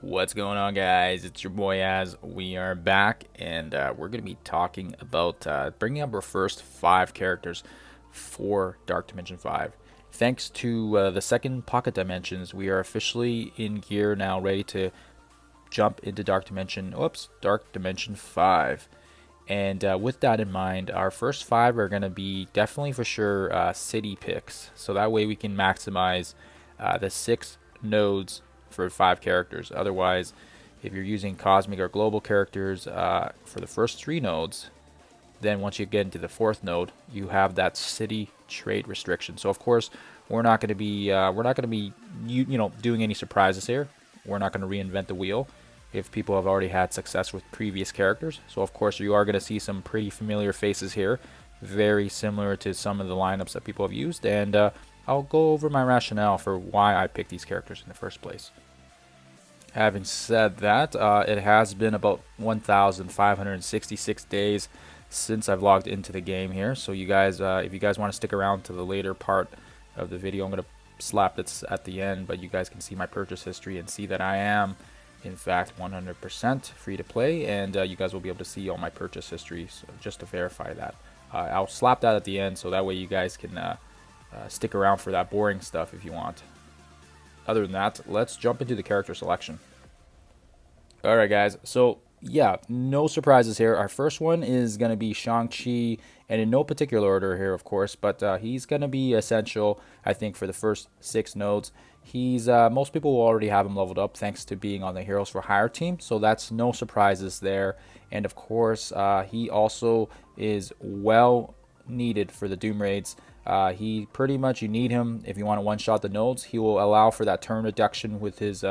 What's going on, guys? It's your boy Az. We are back, and we're going to be talking about bringing up our first 5 characters for Dark Dimension 5. Thanks to the second Pocket Dimensions, we are officially in gear now, ready to jump into Dark Dimension 5. And with that in mind, our first 5 are going to be definitely for sure city picks. So that way we can maximize the 6 nodes for 5 characters. Otherwise, if you're using cosmic or global characters for the first 3 nodes, then once you get into the 4th node, you have that city trait restriction. So of course, we're not going to be doing any surprises here. We're not going to reinvent the wheel if people have already had success with previous characters. So of course, you are going to see some pretty familiar faces here, very similar to some of the lineups that people have used, and I'll go over my rationale for why I picked these characters in the first place. Having said that, it has been about 1,566 days since I've logged into the game here. So you guys, if you guys want to stick around to the later part of the video, I'm going to slap this at the end, but you guys can see my purchase history and see that I am, in fact, 100% free to play, and you guys will be able to see all my purchase history, so just to verify that. I'll slap that at the end, so that way you guys can stick around for that boring stuff if you want. Other than that, let's jump into the character selection. Alright guys, so yeah, no surprises here. Our first one is going to be Shang-Chi, and in no particular order here, of course, but he's going to be essential, I think, for the first 6 nodes. He's most people will already have him leveled up thanks to being on the Heroes for Hire team, so that's no surprises there. And of course, he also is well needed for the Doom raids. He pretty much, you need him if you want to one-shot the nodes. He will allow for that turn reduction with his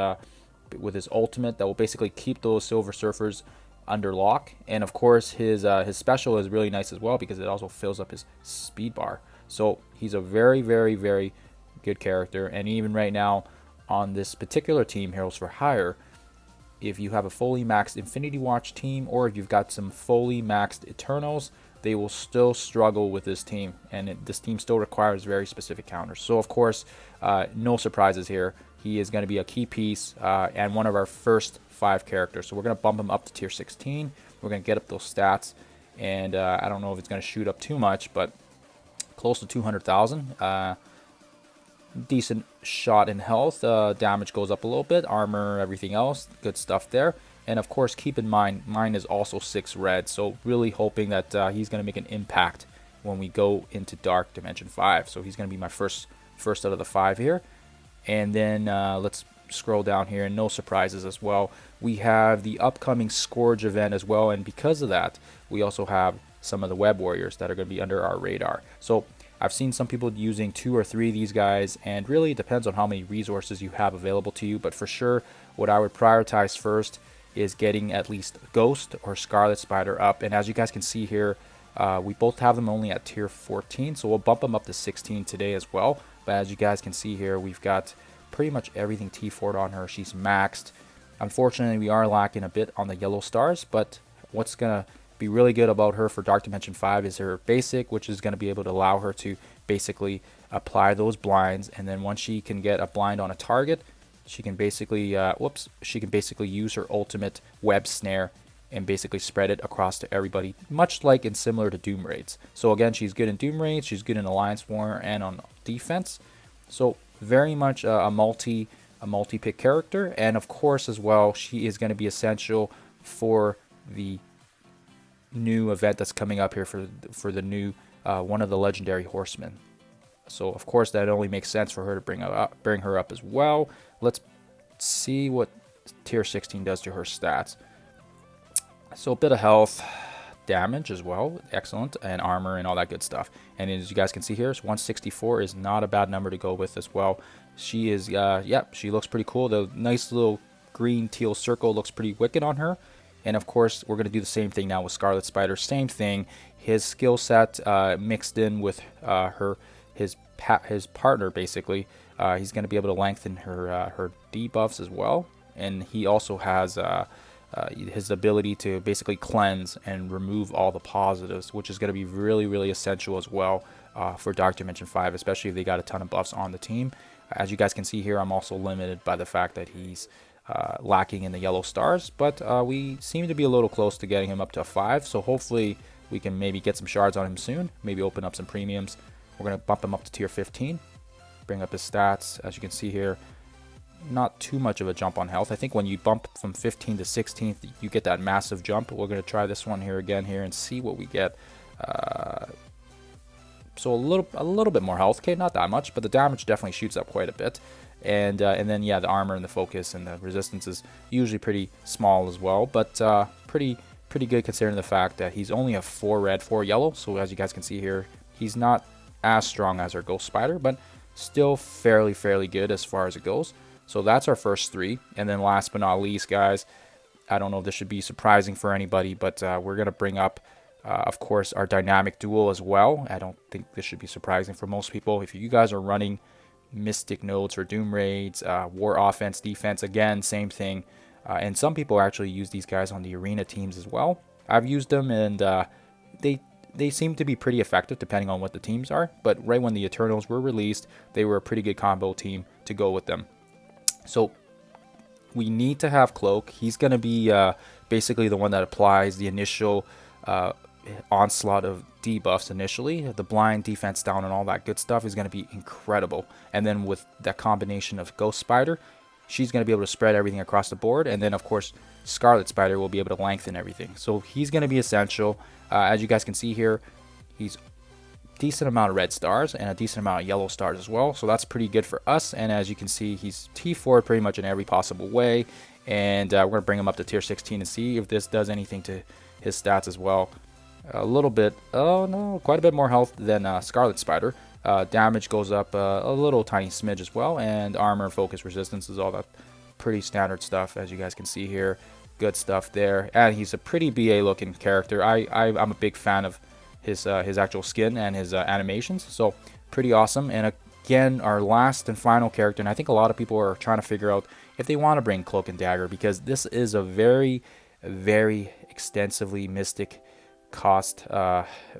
ultimate that will basically keep those Silver Surfers under lock. And of course, his special is really nice as well because it also fills up his speed bar. So he's a very, very, very good character. And even right now on this particular team, Heroes for Hire, if you have a fully maxed Infinity Watch team, or if you've got some fully maxed Eternals, they will still struggle with this team, and this team still requires very specific counters. So of course, no surprises here. He is going to be a key piece and one of our first 5 characters. So we're going to bump him up to tier 16. We're going to get up those stats, and I don't know if it's going to shoot up too much, but close to 200,000. Decent shot in health. Damage goes up a little bit. Armor, everything else, good stuff there. And of course, keep in mind, mine is also 6 red, so really hoping that he's going to make an impact when we go into Dark Dimension 5. So he's going to be my first out of the 5 here. And then let's scroll down here, and no surprises as well. We have the upcoming Scourge event as well, and because of that, we also have some of the Web Warriors that are going to be under our radar. So I've seen some people using 2 or 3 of these guys, and really it depends on how many resources you have available to you. But for sure, what I would prioritize first is getting at least Ghost or Scarlet Spider up. And as you guys can see here, we both have them only at tier 14, so we'll bump them up to 16 today as well. But as you guys can see here, we've got pretty much everything T4'd on her. She's maxed. Unfortunately, we are lacking a bit on the yellow stars, but what's going to be really good about her for Dark Dimension 5 is her basic, which is going to be able to allow her to basically apply those blinds, and then once she can get a blind on a target, she can basically use her ultimate web snare and basically spread it across to everybody, much like and similar to Doom raids. So again, she's good in Doom raids, she's good in Alliance War and on defense. So very much a multi-pick character, and of course as well, she is going to be essential for the new event that's coming up here for the new one of the legendary horsemen. So of course that only makes sense for her to bring her up as well. Let's see what tier 16 does to her stats. So a bit of health, damage as well, excellent, and armor and all that good stuff. And as you guys can see here, 164 is not a bad number to go with as well. She is, she looks pretty cool. The nice little green teal circle looks pretty wicked on her. And of course, we're going to do the same thing now with Scarlet Spider. Same thing. His skill set mixed in with his partner, basically. He's going to be able to lengthen her debuffs as well. And he also has his ability to basically cleanse and remove all the positives, which is going to be really, really essential as well for Dark Dimension 5, especially if they got a ton of buffs on the team. As you guys can see here, I'm also limited by the fact that he's lacking in the yellow stars, but we seem to be a little close to getting him up to 5, so hopefully we can maybe get some shards on him soon, maybe open up some premiums. We're going to bump him up to tier 15, bring up his stats. As you can see here, not too much of a jump on health. I think when you bump from 15 to 16th, you get that massive jump. We're going to try this one here again here and see what we get. So a little bit more health. Okay, not that much, but the damage definitely shoots up quite a bit. And then yeah, the armor and the focus and the resistance is usually pretty small as well, but pretty good considering the fact that he's only a 4 red, 4 yellow. So as you guys can see here, he's not as strong as our Ghost Spider, but still fairly good as far as it goes. So that's our first 3. And then last but not least, guys, I don't know if this should be surprising for anybody, but we're going to bring up, of course, our dynamic duel as well. I don't think this should be surprising for most people. If you guys are running Mystic nodes for Doom Raids, War offense, defense, again, same thing. And some people actually use these guys on the arena teams as well. I've used them, and they seem to be pretty effective depending on what the teams are. But right when the Eternals were released, they were a pretty good combo team to go with them. So we need to have Cloak. He's going to be basically the one that applies the initial onslaught of debuffs initially. The blind, defense down, and all that good stuff is going to be incredible. And then with that combination of Ghost Spider, she's going to be able to spread everything across the board. And then, of course, Scarlet Spider will be able to lengthen everything. So he's going to be essential. As you guys can see here, he's decent amount of red stars and a decent amount of yellow stars as well, so that's pretty good for us. And as you can see, he's T4 pretty much in every possible way, and we're going to bring him up to tier 16 and see if this does anything to his stats as well. A little bit, oh no, quite a bit more health than Scarlet Spider. Damage goes up a little tiny smidge as well, and armor, focus, resistance is all that pretty standard stuff. As you guys can see here, good stuff there. And he's a pretty BA looking character. I'm a big fan of his actual skin and his animations, so pretty awesome. And again, our last and final character, and I think a lot of people are trying to figure out if they want to bring Cloak and Dagger, because this is a very extensively mystic cost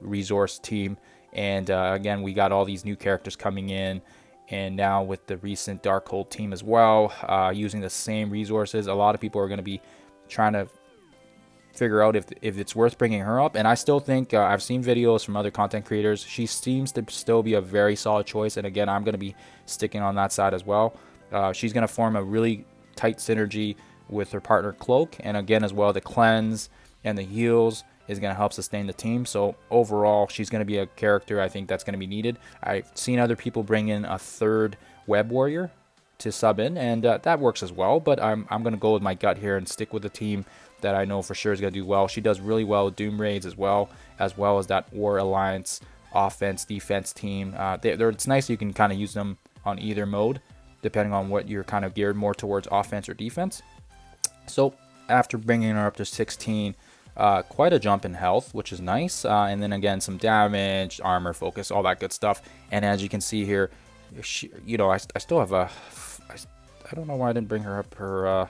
resource team. And again, we got all these new characters coming in, and now with the recent Darkhold team as well, using the same resources, a lot of people are going to be trying to figure out if it's worth bringing her up. And I still think, I've seen videos from other content creators, she seems to still be a very solid choice. And again, I'm going to be sticking on that side as well. She's going to form a really tight synergy with her partner Cloak, and again as well, the cleanse and the heals is going to help sustain the team. So overall, she's going to be a character I think that's going to be needed. I've seen other people bring in a 3rd web warrior to sub in, and that works as well, but I'm going to go with my gut here and stick with the team that I know for sure is going to do well. She does really well with Doom Raids as well as that War Alliance offense defense team. It's nice you can kind of use them on either mode depending on what you're kind of geared more towards, offense or defense. So after bringing her up to 16, quite a jump in health, which is nice, and then again some damage, armor, focus, all that good stuff. And as you can see here, I still have I don't know why I didn't bring her up her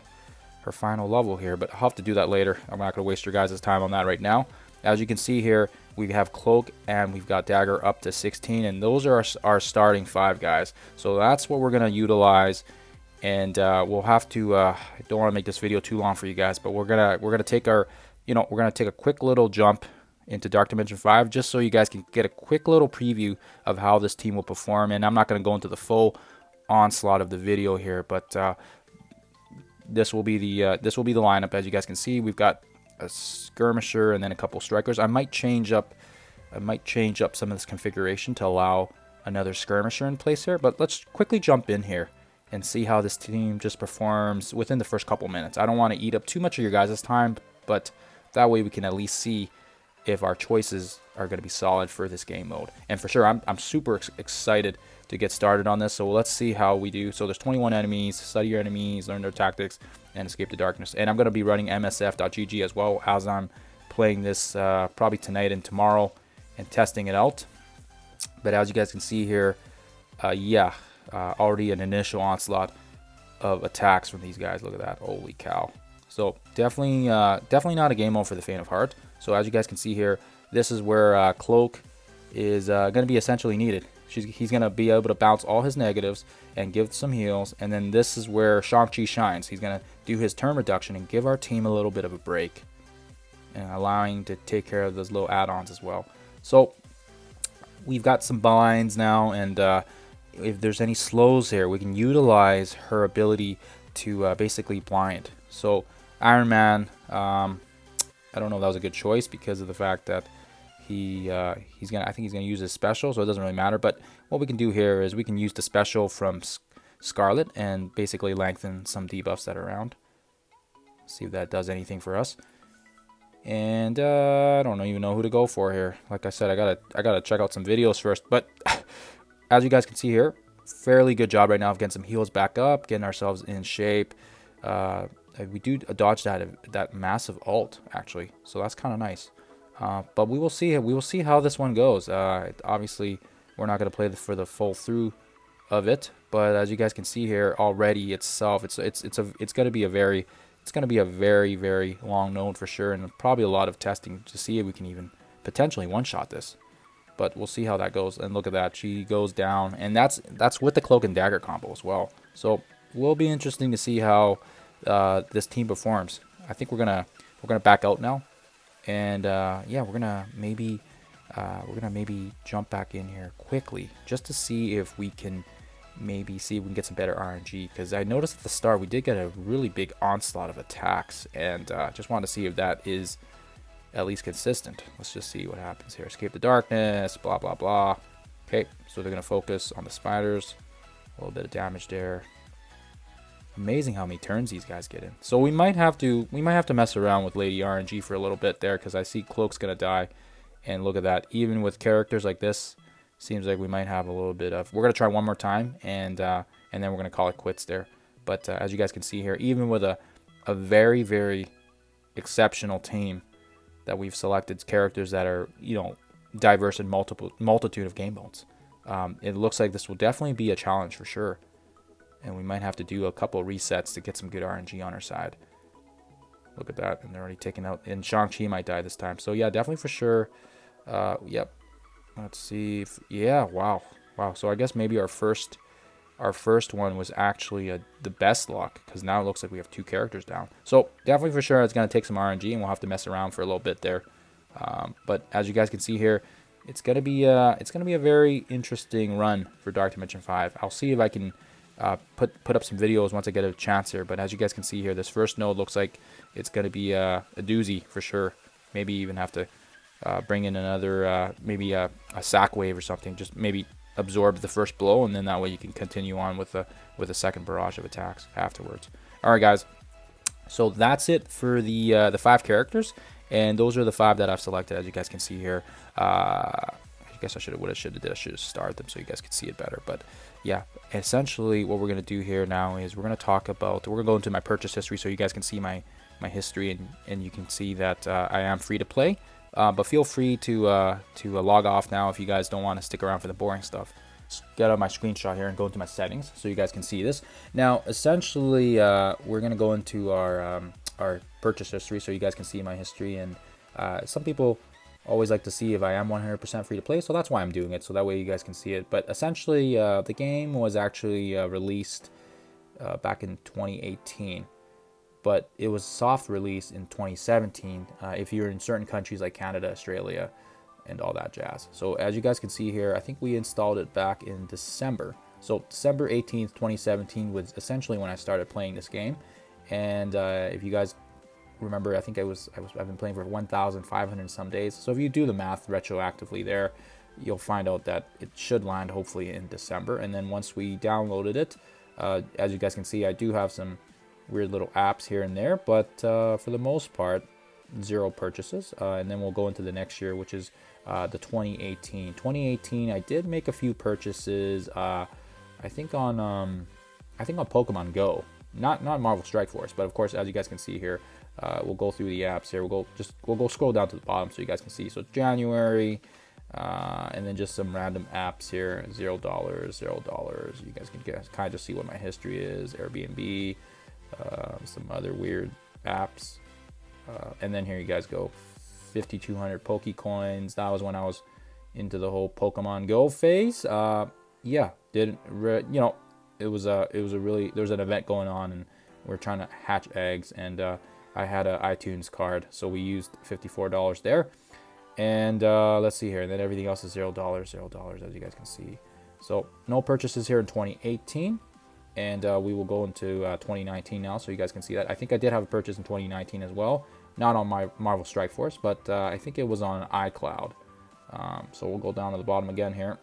final level here, but I'll have to do that later. I'm not going to waste your guys' time on that right now. As you can see here, we have Cloak and we've got Dagger up to 16, and those are our starting 5 guys. So that's what we're going to utilize, and we'll have to. I don't want to make this video too long for you guys, but we're gonna take our, we're gonna take a quick little jump into Dark Dimension 5 just so you guys can get a quick little preview of how this team will perform. And I'm not going to go into the full onslaught of the video here, but this will be the lineup. As you guys can see, we've got a skirmisher and then a couple strikers. I might change up some of this configuration to allow another skirmisher in place here, but let's quickly jump in here and see how this team just performs within the first couple minutes. I don't want to eat up too much of your guys' time, but that way we can at least see if our choices are going to be solid for this game mode. And for sure, I'm super excited to get started on this. So let's see how we do. So there's 21 enemies. Study your enemies, learn their tactics, and escape the darkness. And I'm going to be running msf.gg as well as I'm playing this probably tonight and tomorrow and testing it out. But as you guys can see here, already an initial onslaught of attacks from these guys. Look at that. Holy cow. So definitely not a game mode for the faint of heart. So as you guys can see here, this is where Cloak is going to be essentially needed. He's going to be able to bounce all his negatives and give some heals. And then this is where Shang-Chi shines. He's going to do his turn reduction and give our team a little bit of a break, and allowing to take care of those little add-ons as well. So we've got some binds now, and if there's any slows here, we can utilize her ability to basically blind. So Iron Man, I don't know if that was a good choice because of the fact that I think he's gonna use his special, so it doesn't really matter. But what we can do here is we can use the special from Scarlet and basically lengthen some debuffs that are around. See if that does anything for us. And I don't even know who to go for here. Like I said, I gotta check out some videos first. But as you guys can see here, fairly good job right now of getting some heals back up, getting ourselves in shape. We do dodge that massive ult actually, so that's kind of nice. But we will see. We will see how this one goes. Obviously, we're not gonna play for the full through of it. But as you guys can see here already itself, it's gonna be a very, very long node for sure, and probably a lot of testing to see if we can even potentially one-shot this. But we'll see how that goes. And look at that, she goes down, and that's with the Cloak and Dagger combo as well. So it will be interesting to see how this team performs. I think we're gonna back out now, and yeah, we're gonna maybe jump back in here quickly just to see if we can get some better RNG, because I noticed at the start we did get a really big onslaught of attacks, and just wanted to see if that is at least consistent. Let's just see what happens here. Escape the darkness, blah blah blah. Okay, so they're gonna focus on the spiders. A little bit of damage there. Amazing how many turns these guys get in. So we might have to mess around with Lady RNG for a little bit there, because I see Cloak's gonna die, and look at that. Even with characters like this, seems like we might have a little bit of. We're gonna try one more time, and then we're gonna call it quits there. But as you guys can see here, even with a very, very exceptional team that we've selected, characters that are diverse in multitude of game modes, it looks like this will definitely be a challenge for sure. And we might have to do a couple of resets to get some good RNG on our side. Look at that, and they're already taken out. And Shang-Chi might die this time. So yeah, definitely for sure. Yep. Let's see. Yeah, wow. So I guess maybe our first one was actually the best luck, because now it looks like we have 2 characters down. So definitely for sure it's going to take some RNG, and we'll have to mess around for a little bit there. But as you guys can see here, it's going to be a very interesting run for Dark Dimension 5. I'll see if I can put up some videos once I get a chance here. But as you guys can see here, this first node looks like it's going to be a doozy for sure. Maybe even have to bring in another, maybe a sack wave or something. Just maybe absorb the first blow, and then that way you can continue on with a second barrage of attacks afterwards. All right, guys. So that's it for the 5 characters, and those are the 5 that I've selected. As you guys can see here, I guess I should have started them so you guys could see it better. But yeah, essentially what we're gonna do here now is we're gonna go into my purchase history so you guys can see my history, and you can see that I am free to play. But feel free to log off now if you guys don't want to stick around for the boring stuff. Just get out my screenshot here and go into my settings so you guys can see this. Now, essentially, we're gonna go into our purchase history so you guys can see my history. And some people always like to see if I am 100% free to play, so that's why I'm doing it, so that way you guys can see it. But essentially, the game was actually released back in 2018. But it was soft release in 2017 if you're in certain countries like Canada, Australia, and all that jazz. So as you guys can see here, I think we installed it back in December. So December 18th, 2017 was essentially when I started playing this game. And if you guys remember, I think I've been playing for 1,500 some days. So if you do the math retroactively there, you'll find out that it should land hopefully in December. And then once we downloaded it, as you guys can see, I do have some weird little apps here and there, but for the most part, 0 purchases. And then we'll go into the next year, which is the 2018. 2018, I did make a few purchases. I think on Pokemon Go, not Marvel Strike Force, but of course, as you guys can see here, we'll go through the apps here. We'll go scroll down to the bottom so you guys can see. So January, and then just some random apps here. $0, $0. You guys can kind of see what my history is. Airbnb. Some other weird apps, and then here you guys go, 5,200 Pokecoins. That was when I was into the whole Pokemon Go phase. Yeah, didn't you know, it was a really, there's an event going on and we're trying to hatch eggs, and I had an iTunes card, so we used $54 there. And let's see here, and then everything else is $0, as you guys can see. So no purchases here in 2018, and we will go into 2019 now, so you guys can see that. I think I did have a purchase in 2019 as well, not on my Marvel Strike Force, but I think it was on iCloud. So we'll go down to the bottom again here.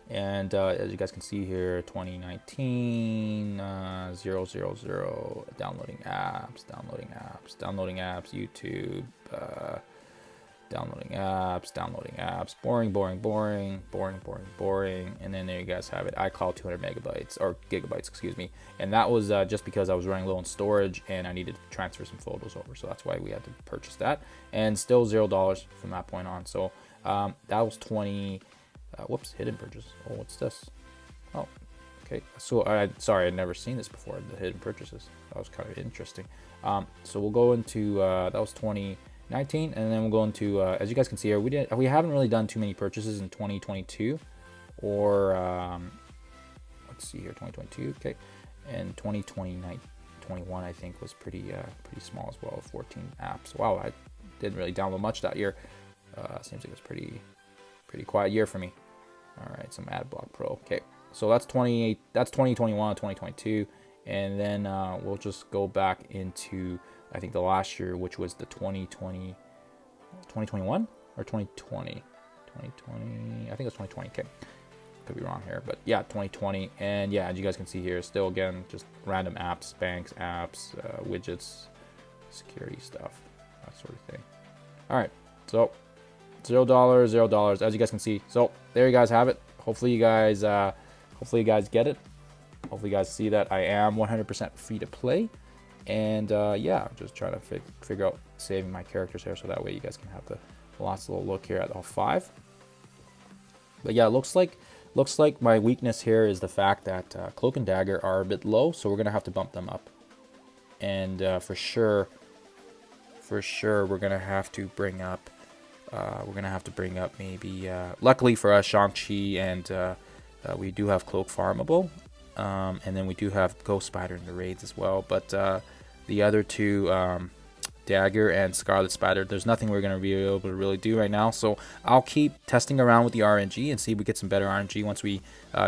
And as you guys can see here, 2019, 000, downloading apps, YouTube, downloading apps, boring. And then there you guys have it, iCloud 200 megabytes, or gigabytes, excuse me. And that was just because I was running low on storage and I needed to transfer some photos over. So that's why we had to purchase that. And still $0 from that point on. So that was 20... whoops, hidden purchase. Oh, what's this? Oh, okay. So sorry, I'd never seen this before, the hidden purchases. That was kind of interesting. So we'll go into that was 2019, and then we'll go into as you guys can see here, we haven't really done too many purchases in 2022, or let's see here, 2022, okay, and 2021 I think was pretty small as well, 14 apps. Wow, I didn't really download much that year. Seems like it was pretty quiet year for me. All right, some Adblock Pro. Okay, so that's 2021, 2022, and then we'll just go back into, I think, the last year, which was the 2021 or 2020. I think it was 2020. Okay, could be wrong here, but yeah, 2020. And yeah, as you guys can see here, still again just random apps, banks apps, widgets, security stuff, that sort of thing. All right, so $0, as you guys can see. So there you guys have it. Hopefully you guys get it. Hopefully you guys see that I am 100% free to play. And yeah, I'm just trying to figure out saving my characters here, so that way you guys can have the last little look here at all 5. But yeah, it looks like my weakness here is the fact that Cloak and Dagger are a bit low, so we're gonna have to bump them up. And for sure we're gonna have to bring up maybe, luckily for us, Shang-Chi, and we do have Cloak farmable, and then we do have Ghost Spider in the raids as well. But the other two, Dagger and Scarlet Spider, there's nothing we're going to be able to really do right now. So I'll keep testing around with the RNG and see if we get some better RNG once we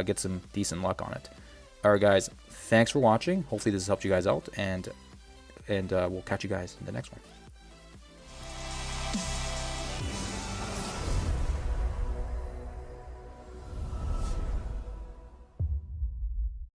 get some decent luck on it. Alright guys, thanks for watching. Hopefully this has helped you guys out, and we'll catch you guys in the next one.